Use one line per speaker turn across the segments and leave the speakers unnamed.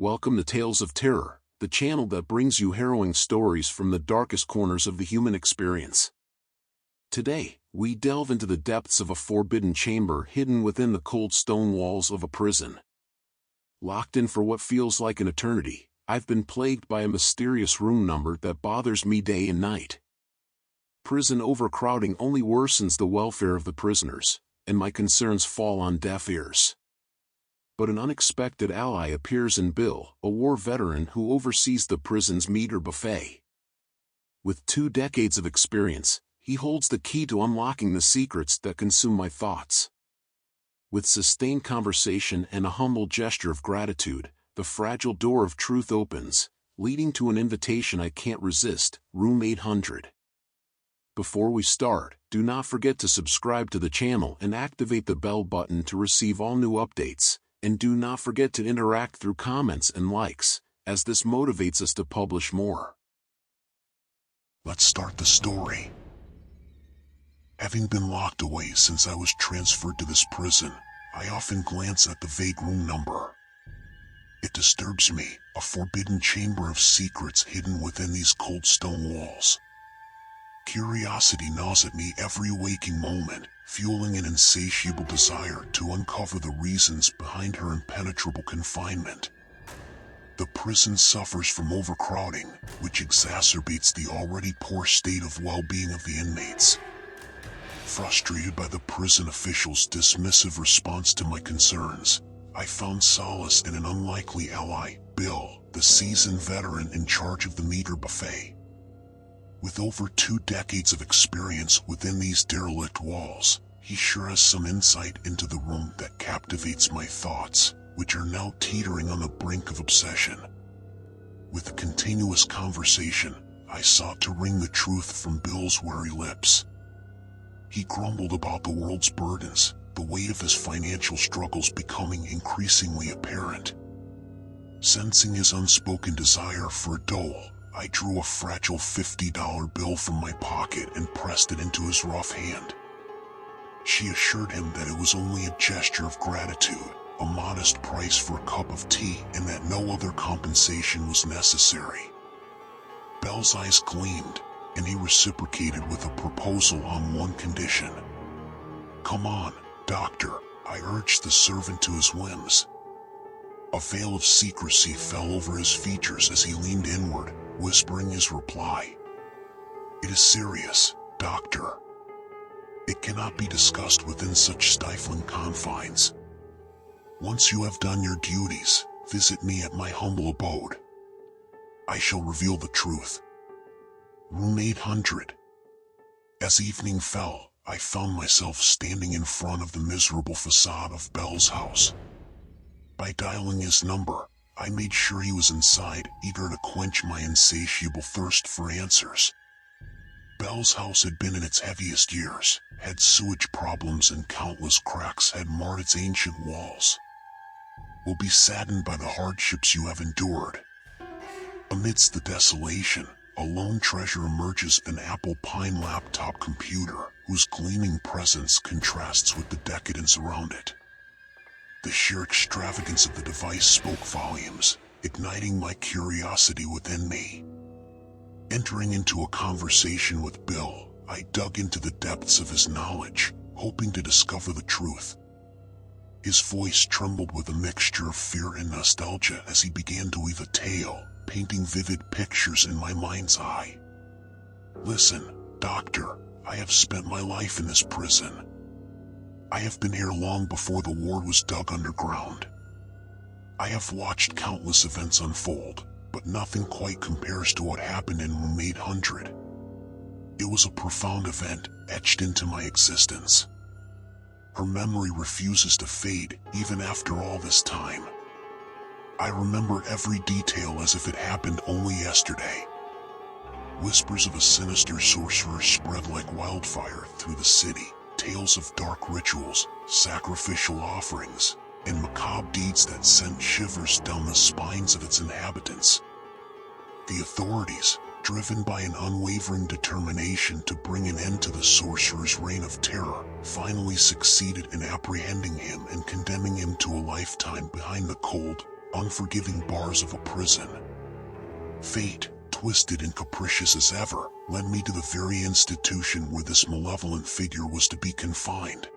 Welcome to Tales of Terror, the channel that brings you harrowing stories from the darkest corners of the human experience. Today, we delve into the depths of a forbidden chamber hidden within the cold stone walls of a prison. Locked in for what feels like an eternity, I've been plagued by a mysterious room number that bothers me day and night. Prison overcrowding only worsens the welfare of the prisoners, and my concerns fall on deaf ears. But an unexpected ally appears in Bill, a war veteran who oversees the prison's meager buffet. With 2 decades of experience, he holds the key to unlocking the secrets that consume my thoughts. With sustained conversation and a humble gesture of gratitude, the fragile door of truth opens, leading to an invitation I can't resist, Room 800. Before we start, do not forget to subscribe to the channel and activate the bell button to receive all new updates, and do not forget to interact through comments and likes, as this motivates us to publish more.
Let's start the story. Having been locked away since I was transferred to this prison, I often glance at the vague room number. It disturbs me, a forbidden chamber of secrets hidden within these cold stone walls. Curiosity gnaws at me every waking moment, fueling an insatiable desire to uncover the reasons behind her impenetrable confinement. The prison suffers from overcrowding, which exacerbates the already poor state of well-being of the inmates. Frustrated by the prison officials' dismissive response to my concerns, I found solace in an unlikely ally, Bill, the seasoned veteran in charge of the meager buffet. With over 2 decades of experience within these derelict walls, he sure has some insight into the room that captivates my thoughts, which are now teetering on the brink of obsession. With continuous conversation, I sought to wring the truth from Bill's wary lips. He grumbled about the world's burdens, the weight of his financial struggles becoming increasingly apparent. Sensing his unspoken desire for a dole, I drew a fragile $50 bill from my pocket and pressed it into his rough hand. She assured him that it was only a gesture of gratitude, a modest price for a cup of tea, and that no other compensation was necessary. Bell's eyes gleamed, and he reciprocated with a proposal on one condition. "Come on, doctor," I urged the servant to his whims. A veil of secrecy fell over his features as he leaned inward, whispering his reply. "It is serious, doctor. It cannot be discussed within such stifling confines. Once you have done your duties, visit me at my humble abode. I shall reveal the truth." Room 800. As evening fell, I found myself standing in front of the miserable facade of Bell's house. By dialing his number, I made sure he was inside, eager to quench my insatiable thirst for answers. Bell's house had been in its heaviest years, had sewage problems, and countless cracks had marred its ancient walls. "Will be saddened by the hardships you have endured." Amidst the desolation, a lone treasure emerges, an Apple Pine laptop computer, whose gleaming presence contrasts with the decadence around it. The sheer extravagance of the device spoke volumes, igniting my curiosity within me. Entering into a conversation with Bill, I dug into the depths of his knowledge, hoping to discover the truth. His voice trembled with a mixture of fear and nostalgia as he began to weave a tale, painting vivid pictures in my mind's eye. "Listen, doctor, I have spent my life in this prison. I have been here long before the ward was dug underground. I have watched countless events unfold, but nothing quite compares to what happened in Room 800. It was a profound event, etched into my existence. Her memory refuses to fade, even after all this time. I remember every detail as if it happened only yesterday." Whispers of a sinister sorcerer spread like wildfire through the city, tales of dark rituals, sacrificial offerings, and macabre deeds that sent shivers down the spines of its inhabitants. The authorities, driven by an unwavering determination to bring an end to the sorcerer's reign of terror, finally succeeded in apprehending him and condemning him to a lifetime behind the cold, unforgiving bars of a prison. Fate, twisted and capricious as ever, led me to the very institution where this malevolent figure was to be confined.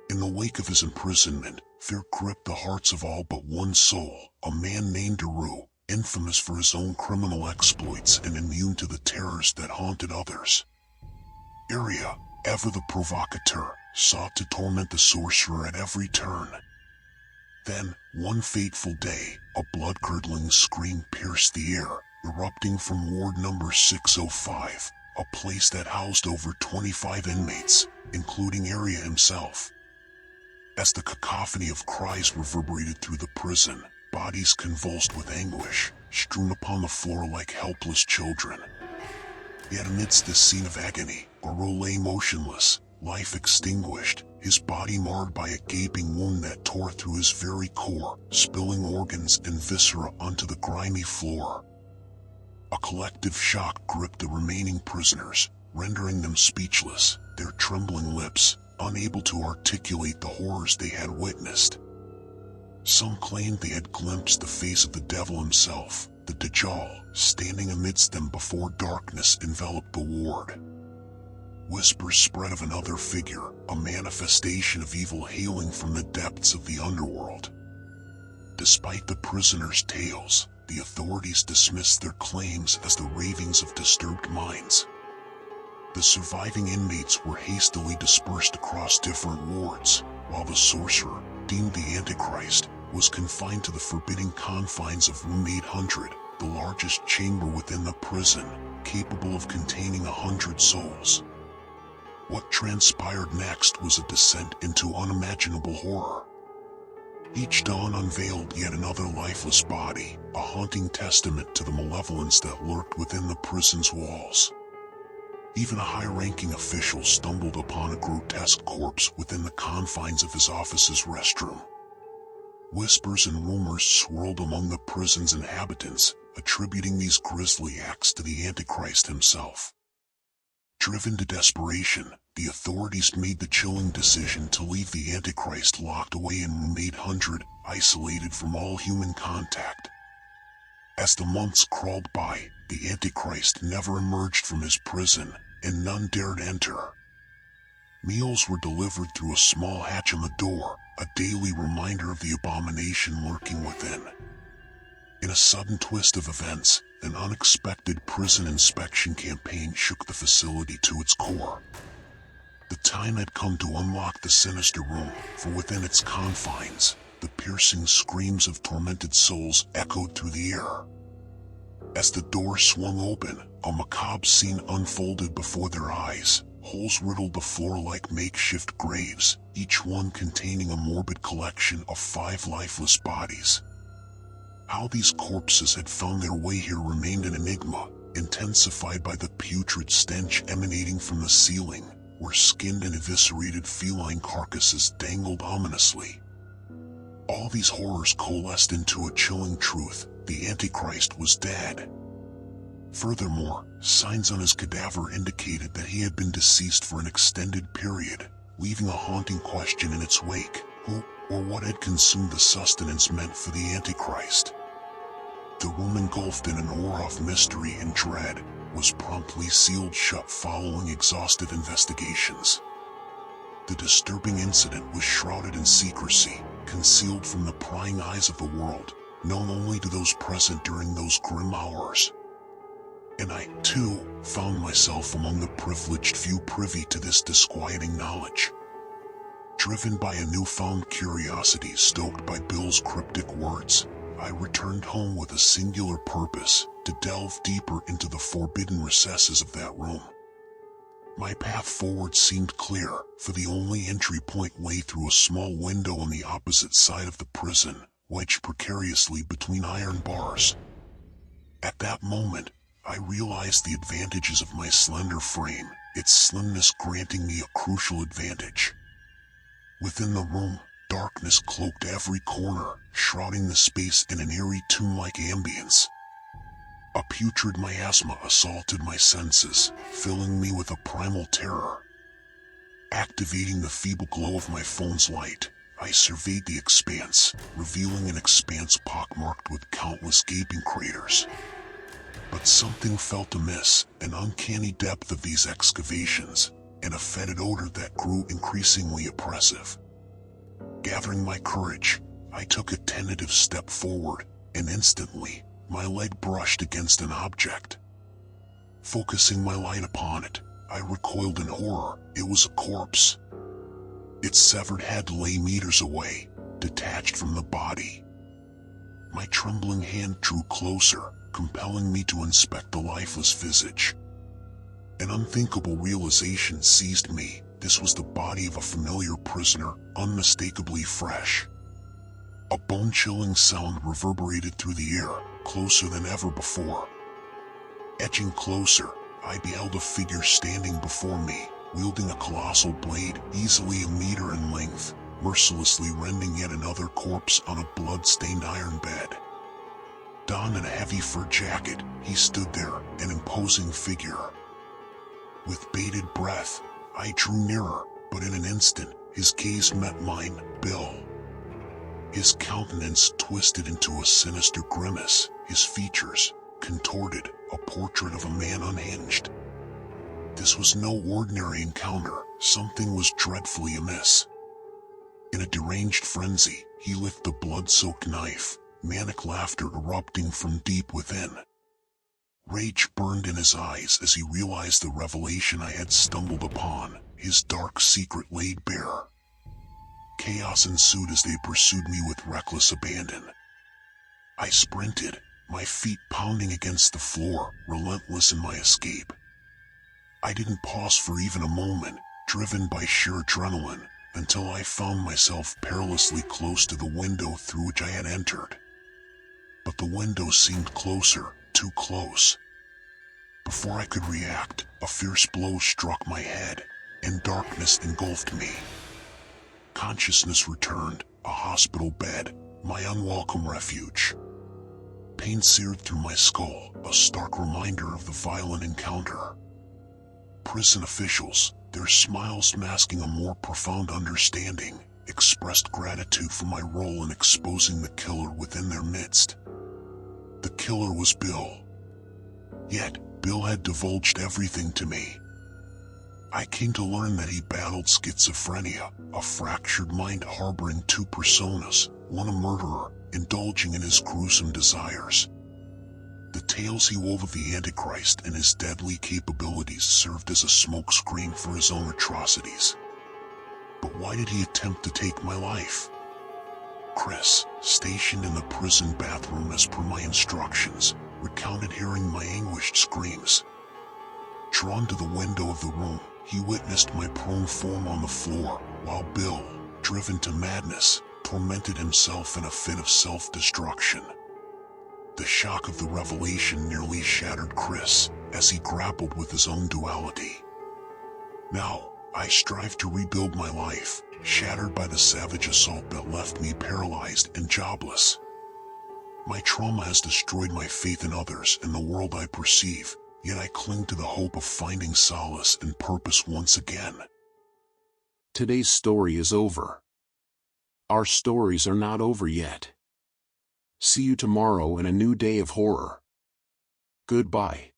In the wake of his imprisonment, fear gripped the hearts of all but one soul, a man named Haru, infamous for his own criminal exploits and immune to the terrors that haunted others. Arya, ever the provocateur, sought to torment the sorcerer at every turn. Then, one fateful day, a blood-curdling scream pierced the air, erupting from ward number 605, a place that housed over 25 inmates, including Arya himself. As the cacophony of cries reverberated through the prison, bodies convulsed with anguish, strewn upon the floor like helpless children. Yet amidst this scene of agony, Haru lay motionless, life extinguished, his body marred by a gaping wound that tore through his very core, spilling organs and viscera onto the grimy floor. A collective shock gripped the remaining prisoners, rendering them speechless, their trembling lips unable to articulate the horrors they had witnessed. Some claimed they had glimpsed the face of the devil himself, the Dajjal, standing amidst them before darkness enveloped the ward. Whispers spread of another figure, a manifestation of evil hailing from the depths of the underworld. Despite the prisoners' tales, the authorities dismissed their claims as the ravings of disturbed minds. The surviving inmates were hastily dispersed across different wards, while the sorcerer, deemed the Antichrist, was confined to the forbidding confines of room 800, the largest chamber within the prison, capable of containing 100 souls. What transpired next was a descent into unimaginable horror. Each dawn unveiled yet another lifeless body, a haunting testament to the malevolence that lurked within the prison's walls. Even a high-ranking official stumbled upon a grotesque corpse within the confines of his office's restroom. Whispers and rumors swirled among the prison's inhabitants, attributing these grisly acts to the Antichrist himself. Driven to desperation, the authorities made the chilling decision to leave the Antichrist locked away in room 800, isolated from all human contact. As the months crawled by, the Antichrist never emerged from his prison, and none dared enter. Meals were delivered through a small hatch on the door, a daily reminder of the abomination lurking within. In a sudden twist of events, an unexpected prison inspection campaign shook the facility to its core. The time had come to unlock the sinister room, for within its confines, the piercing screams of tormented souls echoed through the air. As the door swung open, a macabre scene unfolded before their eyes. Holes riddled the floor like makeshift graves, each one containing a morbid collection of 5 lifeless bodies. How these corpses had found their way here remained an enigma, intensified by the putrid stench emanating from the ceiling, where skinned and eviscerated feline carcasses dangled ominously. All these horrors coalesced into a chilling truth: the Antichrist was dead. Furthermore, signs on his cadaver indicated that he had been deceased for an extended period, leaving a haunting question in its wake: who or what had consumed the sustenance meant for the Antichrist? The room, engulfed in an aura of mystery and dread, was promptly sealed shut following exhaustive investigations. The disturbing incident was shrouded in secrecy, concealed from the prying eyes of the world, known only to those present during those grim hours. And I, too, found myself among the privileged few privy to this disquieting knowledge. Driven by a newfound curiosity stoked by Bill's cryptic words, I returned home with a singular purpose: to delve deeper into the forbidden recesses of that room. My path forward seemed clear, for the only entry point lay through a small window on the opposite side of the prison, wedged precariously between iron bars. At that moment, I realized the advantages of my slender frame, its slimness granting me a crucial advantage. Within the room, darkness cloaked every corner, shrouding the space in an eerie tomb-like ambience. A putrid miasma assaulted my senses, filling me with a primal terror. Activating the feeble glow of my phone's light, I surveyed the expanse, revealing an expanse pockmarked with countless gaping craters. But something felt amiss, an uncanny depth of these excavations, and a fetid odor that grew increasingly oppressive. Gathering my courage, I took a tentative step forward, and instantly, my leg brushed against an object. Focusing my light upon it, I recoiled in horror. It was a corpse. Its severed head lay meters away, detached from the body. My trembling hand drew closer, compelling me to inspect the lifeless visage. An unthinkable realization seized me. This was the body of a familiar prisoner, unmistakably fresh. A bone-chilling sound reverberated through the air, closer than ever before. Edging closer, I beheld a figure standing before me, wielding a colossal blade, easily a meter in length, mercilessly rending yet another corpse on a blood-stained iron bed. Donned in a heavy fur jacket, he stood there, an imposing figure. With bated breath, I drew nearer, but in an instant, his gaze met mine. Bill. His countenance twisted into a sinister grimace, his features contorted, a portrait of a man unhinged. This was no ordinary encounter. Something was dreadfully amiss. In a deranged frenzy, he lifted a blood-soaked knife, manic laughter erupting from deep within. Rage burned in his eyes as he realized the revelation I had stumbled upon, his dark secret laid bare. Chaos ensued as they pursued me with reckless abandon. I sprinted, my feet pounding against the floor, relentless in my escape. I didn't pause for even a moment, driven by sheer adrenaline, until I found myself perilously close to the window through which I had entered. But the window seemed closer, too close. Before I could react, a fierce blow struck my head, and darkness engulfed me. Consciousness returned, a hospital bed, my unwelcome refuge. Pain seared through my skull, a stark reminder of the violent encounter. Prison officials, their smiles masking a more profound understanding, expressed gratitude for my role in exposing the killer within their midst. The killer was Bill. Yet, Bill had divulged everything to me. I came to learn that he battled schizophrenia, a fractured mind harboring two personas, one a murderer, indulging in his gruesome desires. The tales he wove of the Antichrist and his deadly capabilities served as a smokescreen for his own atrocities. But why did he attempt to take my life? Chris, stationed in the prison bathroom as per my instructions, recounted hearing my anguished screams. Drawn to the window of the room, he witnessed my prone form on the floor, while Bill, driven to madness, tormented himself in a fit of self-destruction. The shock of the revelation nearly shattered Chris, as he grappled with his own duality. Now, I strive to rebuild my life, shattered by the savage assault that left me paralyzed and jobless. My trauma has destroyed my faith in others and the world I perceive, yet I cling to the hope of finding solace and purpose once again.
Today's story is over. Our stories are not over yet. See you tomorrow in a new day of horror. Goodbye.